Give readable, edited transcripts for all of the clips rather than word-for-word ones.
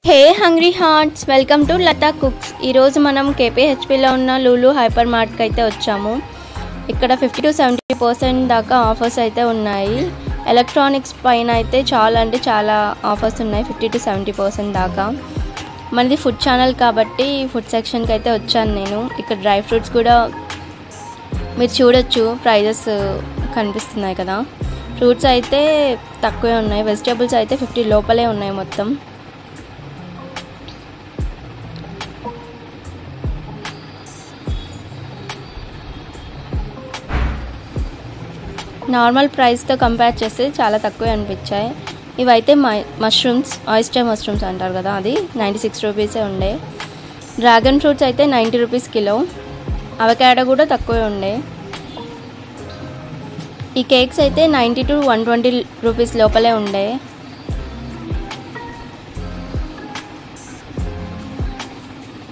Hey hungry hearts, welcome to Lata cooks. ఈరోజు మనం కేపీహెచ్పిలో ఉన్న లూలు హైపర్ మార్ట్కి అయితే వచ్చాము. ఇక్కడ 50 to 70% దాకా ఆఫర్స్ అయితే ఉన్నాయి. ఎలక్ట్రానిక్స్ పైన అయితే చాలా ఆఫర్స్ ఉన్నాయి, 50 to 70% దాకా. మనది ఫుడ్ ఛానల్ కాబట్టి ఫుడ్ సెక్షన్కి అయితే వచ్చాను నేను. ఇక్కడ డ్రై ఫ్రూట్స్ కూడా మీరు చూడొచ్చు, ప్రైజెస్ కనిపిస్తున్నాయి కదా. ఫ్రూట్స్ అయితే తక్కువే ఉన్నాయి, వెజిటేబుల్స్ అయితే 50 లోపలే ఉన్నాయి మొత్తం. నార్మల్ ప్రైస్తో కంపేర్ చేస్తే చాలా తక్కువే అనిపించాయి. ఇవైతే మష్రూమ్స్, ఆయిస్టర్ మష్రూమ్స్ అంటారు కదా, అది 96 రూపీసే ఉండే. డ్రాగన్ ఫ్రూట్స్ అయితే 90 రూపీస్ కిలో. అవకాడో కూడా తక్కువే ఉండే. ఈ కేక్స్ అయితే 90 to 120 రూపీస్ లోపలే ఉండే.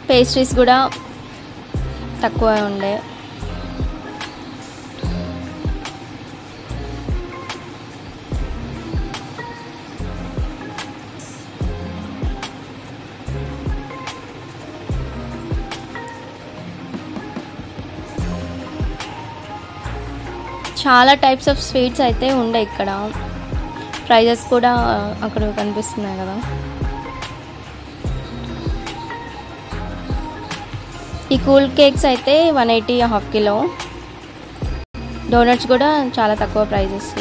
పేస్ట్రీస్ కూడా తక్కువ ఉండే. చాలా టైప్స్ ఆఫ్ స్వీట్స్ అయితే ఉండే ఇక్కడ. ప్రైజెస్ కూడా అక్కడ కనిపిస్తున్నాయి కదా. ఈ కూల్ కేక్స్ అయితే 180 హాఫ్ కిలో. డోనట్స్ కూడా చాలా తక్కువ ప్రైజెస్.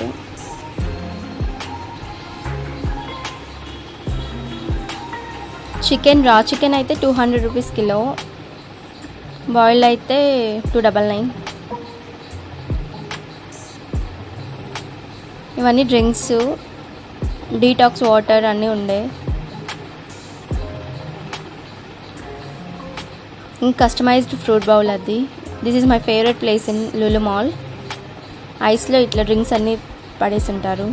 రా చికెన్ అయితే 200 రూపీస్ కిలో. బాయిల్డ్ అయితే 299. ఇవన్నీ డ్రింక్స్, డీటాక్స్ వాటర్ అన్నీ ఉండే. ఇంకా కస్టమైజ్డ్ ఫ్రూట్ బౌల్ అది. This is my favourite place in Lulu mall. ఐస్లో ఇట్లా డ్రింక్స్ అన్నీ పడేసి ఉంటారు.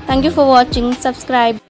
Thank you for watching. Subscribe.